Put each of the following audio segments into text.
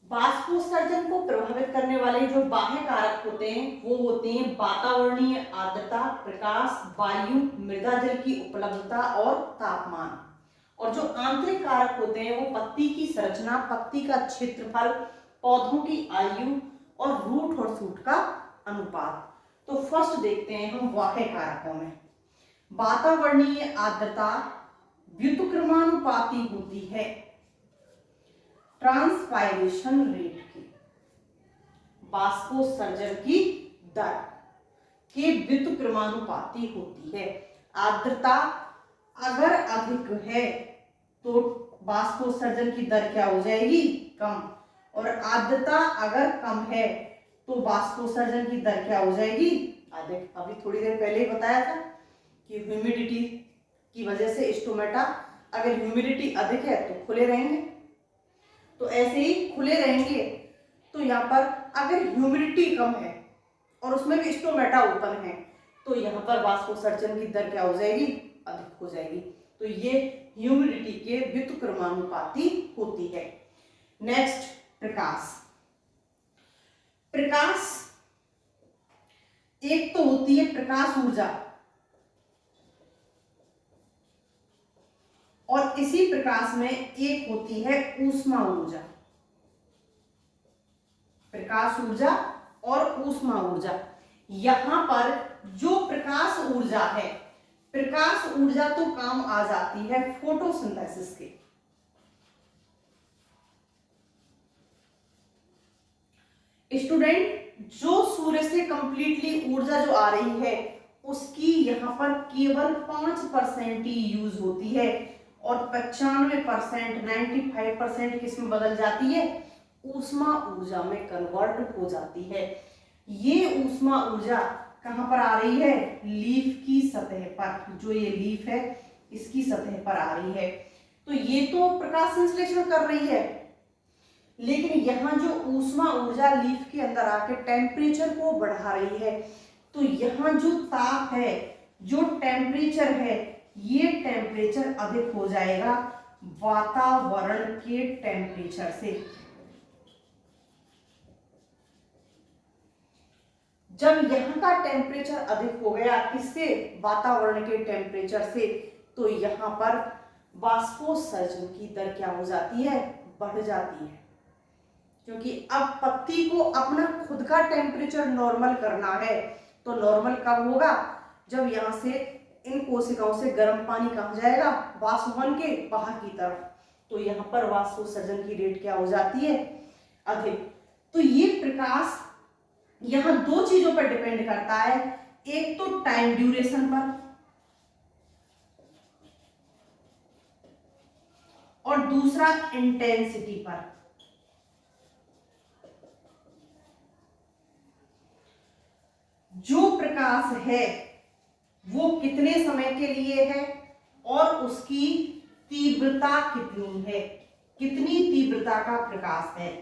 बाष्पोत्सर्जन को प्रभावित करने वाले जो बाह्य कारक होते हैं वो होते हैं वातावरणीय आर्द्रता, प्रकाश, वायु, मृदा जल की उपलब्धता और तापमान। और जो आंतरिक कारक होते हैं वो पत्ती की संरचना, पत्ती का क्षेत्रफल, पौधों की आयु और रूट और शूट का अनुपात। तो फर्स्ट देखते हैं हम बाह्य कारकों में। वातावरणीय आर्द्रता व्युत्क्रमानुपाती होती है ट्रांसपायरेशन रेट की, बाष्पोत्सर्जन की दर के व्युत्क्रमानुपाती होती है। आर्द्रता अगर अधिक है तो बाष्पोत्सर्जन की दर क्या हो जाएगी? कम। और आर्द्रता अगर कम है तो बाष्पोत्सर्जन की दर क्या हो जाएगी? अधिक। अभी थोड़ी देर पहले ही बताया था कि ह्यूमिडिटी की वजह से स्टोमेटा, अगर ह्यूमिडिटी अधिक है तो खुले रहेंगे, तो ऐसे ही खुले रहेंगे। तो यहाँ पर अगर ह्यूमिडिटी कम है और उसमें भी स्टोमेटा ओपन है तो यहाँ पर बाष्पोत्सर्जन की दर क्या हो जाएगी? अधिक हो जाएगी। तो ये ह्यूमिडिटी के व्युत्क्रमानुपाती होती है। नेक्स्ट, प्रकाश। प्रकाश एक तो होती है प्रकाश ऊर्जा, और इसी प्रकाश में एक होती है ऊष्मा ऊर्जा। प्रकाश ऊर्जा और ऊष्मा ऊर्जा। यहां पर जो प्रकाश ऊर्जा है, प्रकाश ऊर्जा तो काम आ जाती है फोटोसिंथेसिस के। स्टूडेंट, जो सूर्य से कंप्लीटली ऊर्जा जो आ रही है उसकी यहाँ पर केवल 5% ही यूज होती है और 95%, 95% किसमें बदल जाती है? ऊष्मा ऊर्जा में कन्वर्ट हो जाती है। ये ऊष्मा ऊर्जा कहां पर आ रही है? लीफ की सतह पर। जो ये लीफ है इसकी सतह पर आ रही है। तो ये तो प्रकाश संश्लेषण कर रही है, लेकिन यहाँ जो ऊष्मा ऊर्जा लीफ के अंदर आके टेम्परेचर को बढ़ा रही है, तो यहाँ जो ताप है, जो टेम्परेचर है, ये टेम्परेचर अधिक हो जाएगा वातावरण के टेम्परेचर से। जब यहाँ का टेम्परेचर अधिक हो गया किससे? वातावरण के टेम्परेचर से, तो यहाँ पर बाष्पोत्सर्जन की दर क्या हो जाती है? बढ़ जाती है। क्योंकि अब पत्ती को अपना खुद का टेम्परेचर नॉर्मल करना है, तो नॉर्मल कब होगा? जब यहाँ से इन कोशिकाओं से गर्म पानी कहाँ जाएगा? वाष्प बन के बाहर की तरफ। तो यहाँ पर बाष्पोत्सर्जन की रेट क्या हो जाती है? अधिक। तो ये प्रकाश यहाँ दो चीजों पर डिपेंड करता है, एक तो टाइम ड्यूरेशन पर और दूसरा इंटेंसिटी पर। जो प्रकाश है वो कितने समय के लिए है और उसकी तीव्रता कितनी है, कितनी तीव्रता का प्रकाश है।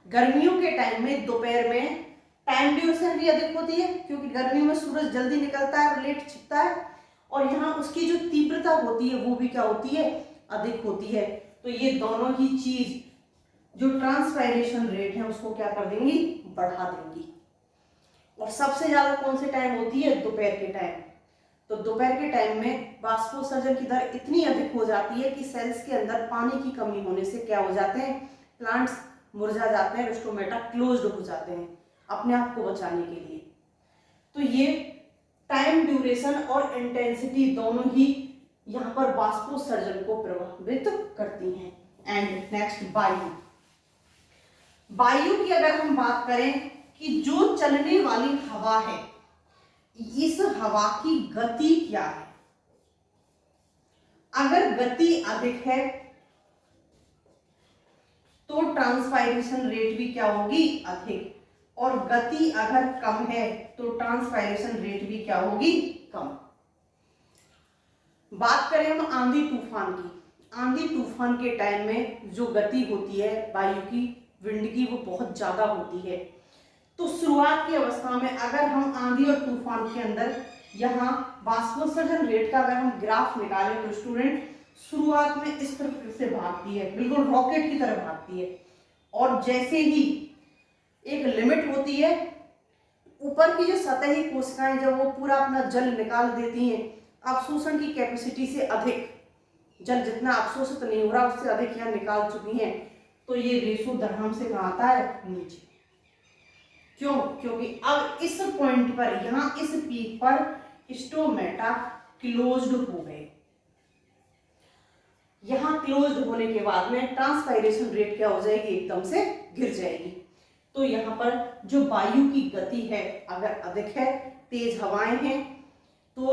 गर्मियों के टाइम में दोपहर में टाइम ड्यूरेशन भी अधिक होती है, क्योंकि गर्मियों में सूरज जल्दी निकलता है और लेट छिपता है, और यहाँ उसकी जो तीव्रता होती है वो भी क्या होती है? अधिक होती है। तो ये दोनों ही चीज जो ट्रांसपायरेशन रेट है उसको क्या कर देंगी? बढ़ा देंगी। और सबसे ज्यादा कौन से टाइम होती है? दोपहर के टाइम। तो दोपहर के टाइम में बाष्पोत्सर्जन की दर इतनी अधिक हो जाती है कि सेल्स के अंदर पानी की कमी होने से क्या हो जाते हैं? प्लांट्स मुरझा जाते हैं, स्टोमेटा क्लोज्ड हो जाते हैं अपने आप को बचाने के लिए। तो ये टाइम ड्यूरेशन और इंटेंसिटी दोनों ही यहाँ पर बाष्पोत्सर्जन को प्रभावित करती हैं। एंड नेक्स्ट, वायु। वायु की अगर हम बात करें कि जो चलने वाली हवा है, इस हवा की गति क्या है? अगर गति अधिक है तो ट्रांसपायरेशन रेट भी क्या होगी? अधिक। और गति अगर कम है तो ट्रांसपायरेशन रेट भी क्या होगी? कम। बात करें हम आंधी तूफान की। आंधी तूफान के टाइम में जो गति होती है वायु की, विंड की, वो बहुत ज्यादा होती है। तो शुरुआत की अवस्था में अगर हम आंधी और तूफान के अंदर यहाँ बाष्पोत्सर्जन रेट का अगर हम ग्राफ निकालें तो स्टूडेंट शुरुआत में इस तरह से भागती है, बिल्कुल रॉकेट की तरह भागती है, और जैसे ही एक लिमिट होती है, ऊपर की जो सतही कोशिकाएं जब वो पूरा अपना जल निकाल देती हैं, अवशोषण की कैपेसिटी से अधिक जल जितना अवशोषित नहीं हो रहा उससे अधिक यहाँ निकाल चुकी हैं, तो ये रेशो धड़ाम से कहाँ आता है, नीचे। क्यों? क्योंकि अब इस पॉइंट पर, यहाँ इस पीक पर स्टोमेटा क्लोज्ड हो गए। यहाँ क्लोज्ड होने के बाद में ट्रांसपायरेशन रेट क्या हो जाएगी, एकदम से गिर जाएगी। तो यहाँ पर जो वायु की गति है अगर अधिक है, तेज हवाएं हैं तो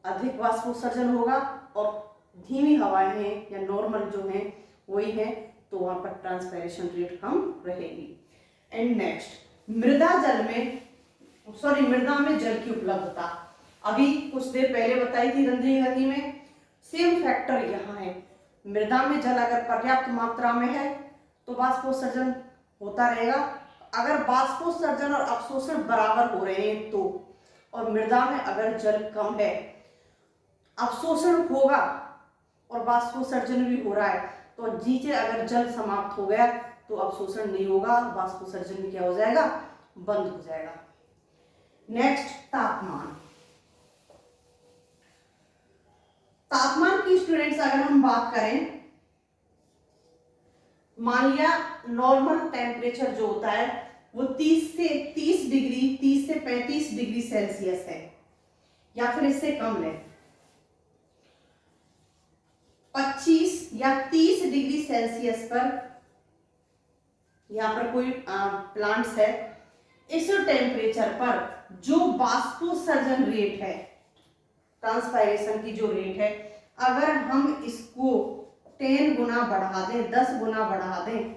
अधिक वाष्पोत्सर्जन होगा, और धीमी हवाएं हैं या नॉर्मल जो हैं वही हैं तो वहां पर ट्रांसपायरेशन रेट कम रहेगी। एंड नेक्स्ट, मृदा में जल की उपलब्धता अभी कुछ देर पहले बताई थी रंध्रीय गति में, सेम फैक्टर यहाँ है। मृदा में जल अगर पर्याप्त मात्रा में है तो वाष्पोत्सर्जन होता रहेगा, अगर वाष्पोत्सर्जन और अवशोषण बराबर हो रहे हैं तो, और मृदा में अगर जल कम है, अवशोषण होगा और वाष्पोत्सर्जन भी हो रहा है, तो नीचे अगर जल समाप्त हो गया तो अवशोषण नहीं होगा, वाष्पोत्सर्जन भी क्या हो जाएगा, बंद हो जाएगा। नेक्स्ट, तापमान की स्टूडेंट्स अगर हम बात करें, मान लिया नॉर्मल टेम्परेचर जो होता है वो 30 से 35 डिग्री सेल्सियस है, या फिर इससे कम है, 25 या 30 डिग्री सेल्सियस पर यहाँ पर कोई प्लांट्स है, इस टेम्परेचर पर जो वाष्पोत्सर्जन रेट है, ट्रांसपायरेशन की जो रेट है, अगर हम इसको 10 गुना बढ़ा दें, 10 गुना बढ़ा दें,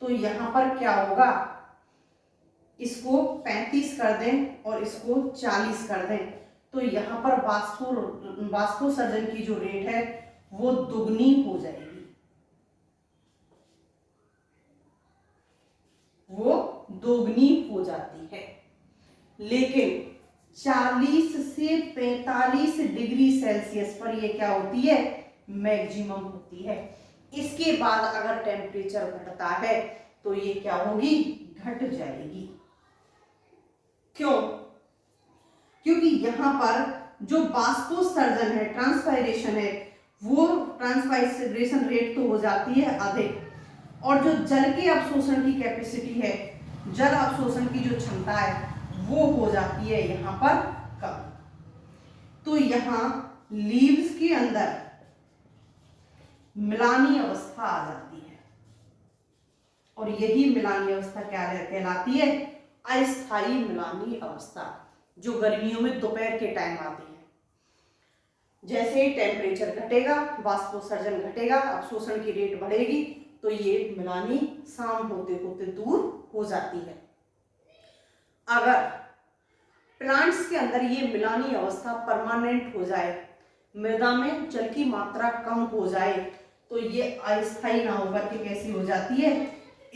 तो यहाँ पर क्या होगा, इसको 35 कर दें और इसको 40 कर दें, तो यहाँ पर वाष्पोत्सर्जन की जो रेट है वो दुगनी हो जाएगी, वो दोगुनी हो जाती है। लेकिन 40 से 45 डिग्री सेल्सियस पर ये क्या होती है, मैक्सिमम होती है। इसके बाद अगर टेम्परेचर घटता है तो ये क्या होगी, घट जाएगी। क्यों? क्योंकि यहाँ पर जो वाष्पोत्सर्जन है, ट्रांसपायरेशन है, वो ट्रांसपायरेशन रेट तो हो जाती है अधिक, और जो जल के अवशोषण की कैपेसिटी है, जल अवशोषण की जो क्षमता है वो हो जाती है यहाँ पर कम। तो यहाँ लीव्स के अंदर मिलानी अवस्था आ जाती है, और यही मिलानी अवस्था क्या कहलाती है, अस्थायी मिलानी अवस्था, जो गर्मियों में दोपहर के टाइम आती है। जैसे ही टेम्परेचर घटेगा, वाष्पोत्सर्जन घटेगा, अवशोषण की रेट बढ़ेगी, तो ये मिलानी शाम होते होते दूर हो जाती है। अगर प्लांट्स के अंदर ये मिलानी अवस्था परमानेंट हो जाए, मृदा में जल की मात्रा कम हो जाए, तो ये अस्थायी ना होकर के कैसी हो जाती है,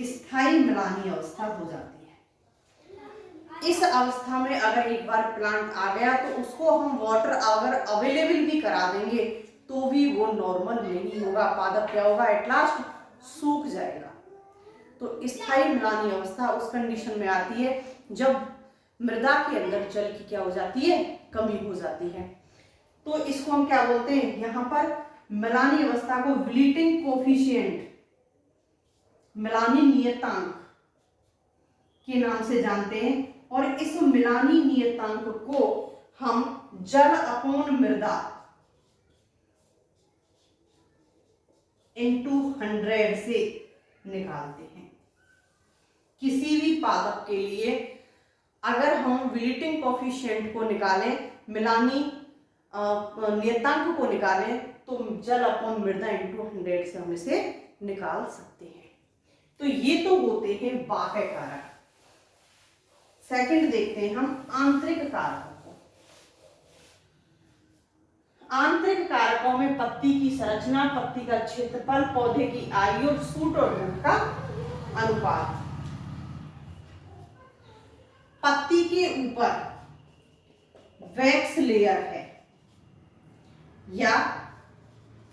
स्थायी मिलानी अवस्था हो जाती है। इस अवस्था में अगर एक बार प्लांट आ गया तो उसको हम वाटर अगर अवेलेबल भी करा देंगे तो भी वो नॉर्मल नहीं होगा, पादप क्या होगा, एट लास्ट सूख जाएगा। तो स्थायी मिलानी अवस्था उस कंडीशन में आती है जब मृदा के अंदर जल की क्या हो जाती है, कमी हो जाती है। तो इसको हम क्या बोलते हैं, यहाँ पर मिलानी अवस्था को विल्टिंग कोफिशिएंट, मिलानी नियतांक के नाम से जानते हैं, और इस मिलानी नियतांक को हम जल अपॉन मृदा इंटू 100 से निकालते हैं। किसी भी पादप के लिए अगर हम विल्टिंग कोफिशिएंट को निकालें, मिलानी नियतांक को निकालें, तो जल अपॉन मृदा इंटू 100 से हम इसे निकाल सकते हैं। तो ये तो होते हैं बाह्य कारक। सेकंड देखते हैं हम आंतरिक कारकों को। आंतरिक कारकों में पत्ती की संरचना, पत्ती का क्षेत्रफल, पौधे की आयु और सूट और रूट का अनुपात। पत्ती के ऊपर वैक्स लेयर है या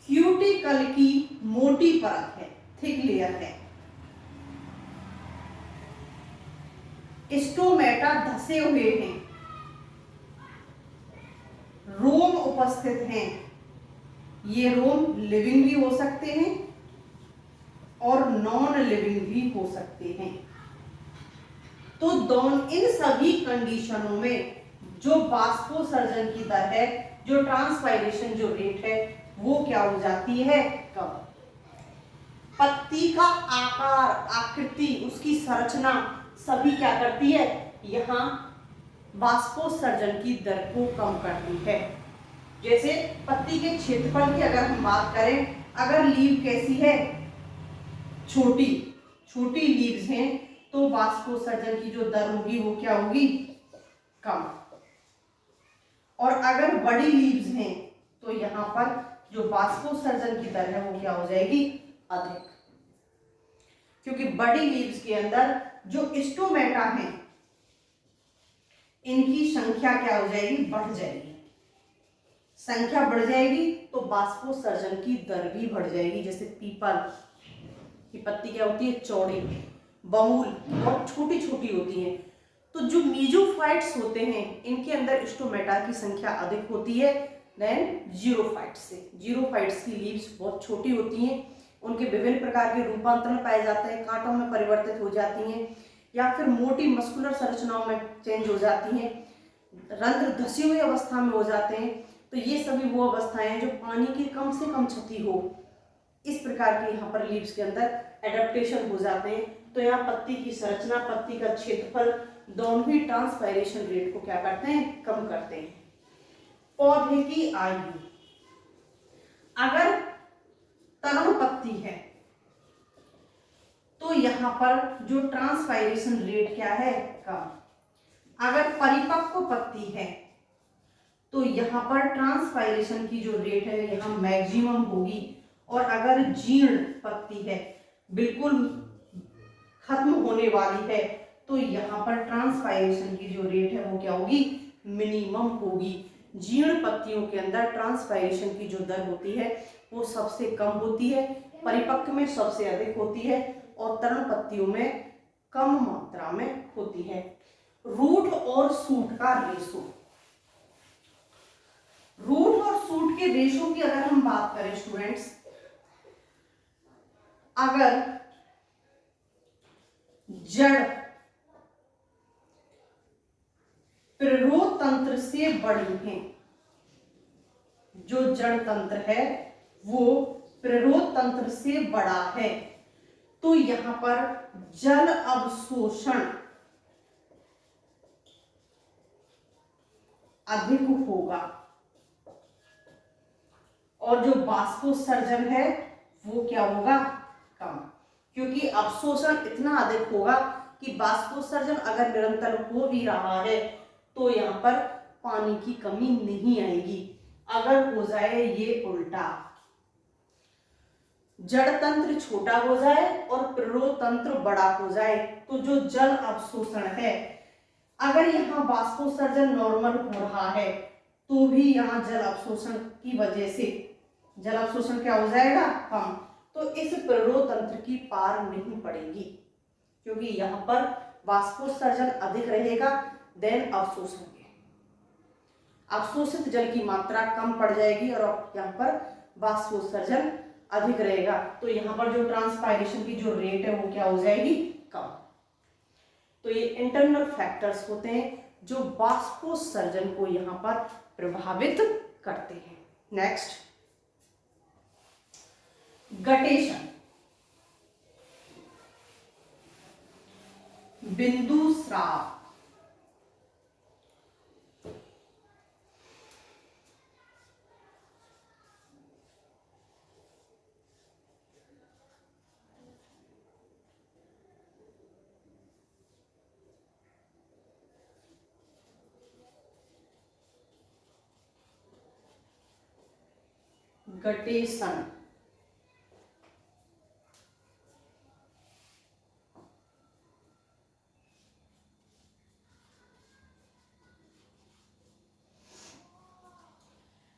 क्यूटिकल की मोटी परत है, थिक लेयर है। स्टोमेटा धसे हुए हैं, रोम उपस्थित हैं। ये रोम लिविंग भी हो सकते हैं और नॉन लिविंग भी हो सकते हैं। तो दोनों इन सभी कंडीशनों में जो वाष्पोत्सर्जन की दर है, जो ट्रांसपायरेशन जो रेट है, वो क्या हो जाती है, कम। पत्ती का आकार, आकृति, उसकी संरचना सभी क्या करती है, यहाँ वाष्पोत्सर्जन की दर को कम करती है। जैसे पत्ती के क्षेत्रफल की अगर हम बात करें, अगर लीव कैसी है, छोटी छोटी लीव्स हैं, तो वाष्पोत्सर्जन की जो दर होगी वो क्या होगी, कम। और अगर बड़ी लीव्स हैं तो यहाँ पर जो वाष्पोत्सर्जन की दर है वो क्या हो जाएगी, अधिक। क्योंकि बड़ी लीव्स के अंदर जो स्टोमेटा हैं, इनकी संख्या क्या हो जाएगी, बढ़ जाएगी। संख्या बढ़ जाएगी तो वाष्पोत्सर्जन की दर भी बढ़ जाएगी। जैसे पीपल की पत्ती क्या होती है, चौड़ी, बबूल बहुत छोटी छोटी होती हैं। तो जो मीजोफाइट्स होते हैं, इनके अंदर स्टोमेटा की संख्या अधिक होती है देन जीरोफाइट्स से। जीरोफाइट्स की लीव्स बहुत छोटी होती हैं, उनके विभिन्न प्रकार के रूपांतरण पाए जाते हैं, कांटों में परिवर्तित हो जाती हैं या फिर मोटी मस्कुलर संरचनाओं में चेंज हो जाती हैं, रंध्र धसी हुई अवस्था में हो जाते हैं। तो ये सभी वो अवस्थाएं हैं जो पानी की कम से कम क्षति हो, इस प्रकार के यहाँ पर लीव्स के अंदर एडेप्टेशन हो जाते हैं। तो यहाँ पत्ती की संरचना, पत्ती का क्षेत्रफल दोनों ही ट्रांसपायरेशन रेट को क्या करते हैं, कम करते हैं। पौधे की आयु, अगर तरुण पत्ती है तो यहाँ पर जो ट्रांसपायरेशन रेट क्या है, कम। अगर परिपक्व पत्ती है तो यहाँ पर ट्रांसपायरेशन की जो रेट है यहाँ मैक्सिमम होगी। और अगर जीर्ण पत्ती है, बिल्कुल खत्म होने वाली है, तो यहाँ पर ट्रांसपायरेशन की जो रेट है वो क्या होगी, मिनिमम होगी। जीर्ण पत्तियों के अंदर ट्रांसपायरेशन की जो दर होती है वो सबसे कम होती है, परिपक्व में सबसे अधिक होती है और तरुण पत्तियों में कम मात्रा में होती है। रूट और सूट का रेशो, रूट और सूट के रेशो की अगर हम बात करें स्टूडेंट्स, अगर जड़ प्ररोतंत्र से बड़ी है, जो जड़ तंत्र है वो प्ररोतंत्र से बड़ा है, तो यहां पर जल अवशोषण अधिक होगा और जो वाष्पोत्सर्जन है वो क्या होगा, कम। क्योंकि अवशोषण इतना अधिक होगा कि वाष्पोत्सर्जन अगर निरंतर हो भी रहा है तो यहाँ पर पानी की कमी नहीं आएगी। अगर हो जाए ये उल्टा, जड़ तंत्र छोटा हो जाए और प्ररोतंत्र बड़ा हो जाए, तो जो जल अवशोषण है, अगर यहाँ वाष्पोत्सर्जन नॉर्मल हो रहा है तो भी यहाँ जल अवशोषण की वजह से जल अवशोषण क्या हो जाएगा, कम। तो इस प्ररोतंत्र की पार नहीं पड़ेगी, क्योंकि यहाँ पर वाष्पोत्सर्जन अधिक रहेगा देन अवशोषण के, अवशोषित जल की मात्रा कम पड़ जाएगी और यहाँ पर वाष्पोत्सर्जन अधिक रहेगा। तो यहाँ पर जो ट्रांसपायरेशन की जो रेट है वो क्या हो जाएगी, कम। तो ये इंटरनल फैक्टर्स होते हैं जो वाष्पोत्सर्जन को यहाँ पर प्रभावित करते हैं। नेक्स्ट, गटेशन, बिंदु स्राव। गटेशन,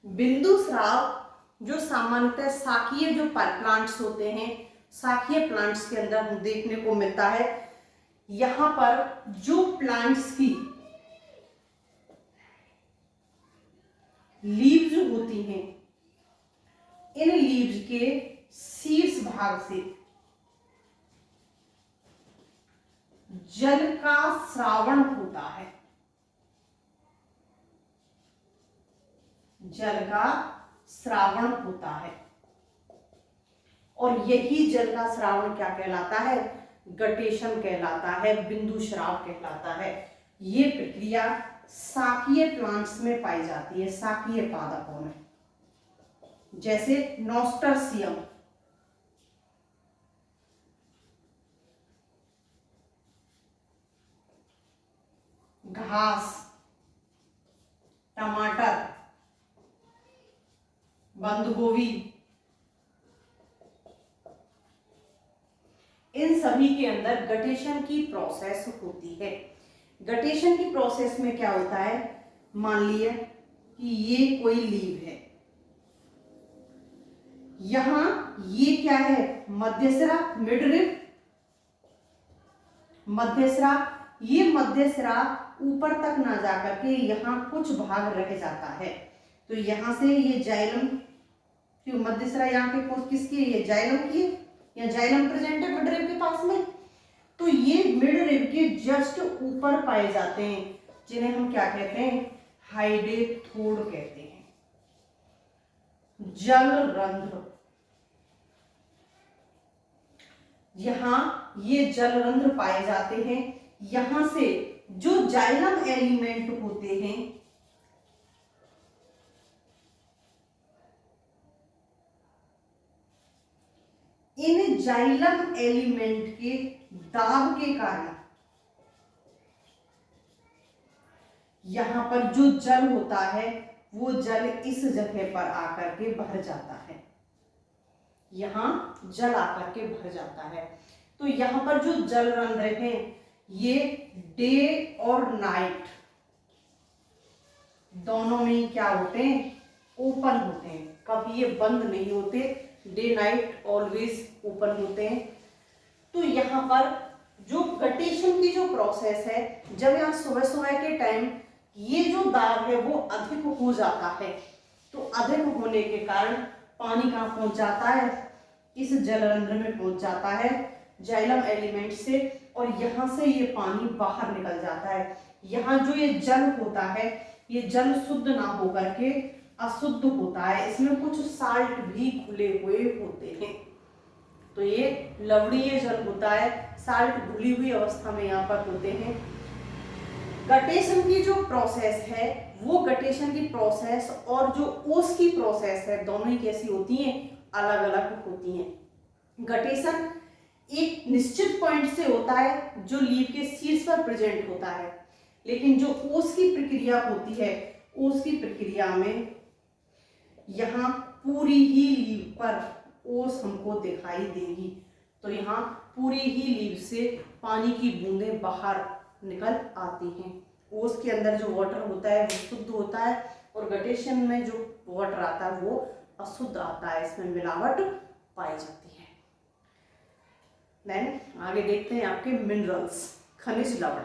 बिंदु स्राव जो सामान्यतः शाकीय जो प्लांट्स होते हैं, शाकीय प्लांट्स के अंदर हम देखने को मिलता है। यहाँ पर जो प्लांट्स की लीव्स होती हैं, इन लीव्स के शीर्ष भाग से जल का स्रावण होता है। जल का स्रावण होता है और यही जल का स्रावण क्या कहलाता है? गटेशन कहलाता है, बिंदु स्राव कहलाता है। ये प्रक्रिया शाकीय प्लांट्स में पाई जाती है, शाकीय पादपों में, जैसे नॉस्टर्सियम, घास, टमाटर, बंद गोभी, इन सभी के अंदर गटेशन की प्रोसेस होती है। गटेशन की प्रोसेस में क्या होता है? मान लिया कि ये कोई लीव है, यहां ये क्या है? मध्यसिरा, मिडरिब, मध्यसिरा। ये मध्यसिरा ऊपर तक ना जाकर के यहाँ कुछ भाग रह जाता है, तो यहां से ये जाइलम, क्यों मध्यसिरा यहाँ के किसकी है? ये जाइलम की है, या जाइलम प्रेजेंट है मिडरिब के पास में। तो ये मिडरिब के जस्ट ऊपर पाए जाते हैं, जिन्हें हम क्या कहते हैं? हाइडेथोड कहते हैं, जल रंध्र। यहां ये जल रंध्र पाए जाते हैं। यहां से जो जाइलम एलिमेंट होते हैं, इन जाइलम एलिमेंट के दाब के कारण यहां पर जो जल होता है वो जल इस जगह पर आकर के भर जाता है, यहां जल आकर के भर जाता है। तो यहां पर जो जल रंध्र हैं ये डे और नाइट दोनों में क्या होते हैं? ओपन होते हैं, कभी ये बंद नहीं होते, डे नाइट ऑलवेज ओपन होते हैं। तो यहाँ पर जो गटेशन की जो प्रोसेस है, जब यहाँ सुबह सुबह के टाइम ये जो दाब है वो अधिक हो जाता है, तो अधिक होने के कारण पानी कहाँ पहुंच जाता है? इस जलरंध्र में पहुंच जाता है जाइलम एलिमेंट से, और यहाँ से ये पानी बाहर निकल जाता है। यहाँ जो ये जल होता है, ये जल शुद्ध ना होकर के अशुद्ध होता है, इसमें कुछ साल्ट भी घुले हुए होते हैं। तो ये लवणीय जल होता है, साल्ट घुली हुई अवस्था में यहाँ पर होते हैं। गटेशन की जो प्रोसेस है, वो गटेशन की प्रोसेस और जो ओस की प्रोसेस है, दोनों ही कैसी होती हैं? अलग अलग होती हैं। गटेशन एक निश्चित पॉइंट से होता है जो लीव के शीर्ष पर प्रेजेंट होता है, लेकिन जो ओस की प्रक्रिया होती है, ओस की प्रक्रिया में यहाँ पूरी ही लीव पर ओस हमको दिखाई देगी। तो यहाँ पूरी ही लीव से पानी की बूंदें बाहर निकल आती हैं। ओस के अंदर जो वाटर होता है वो शुद्ध होता है, और गटेशन में जो वाटर आता है वो अशुद्ध आता है, इसमें मिलावट पाई जाती है। देन आगे देखते हैं आपके मिनरल्स, खनिज लवण।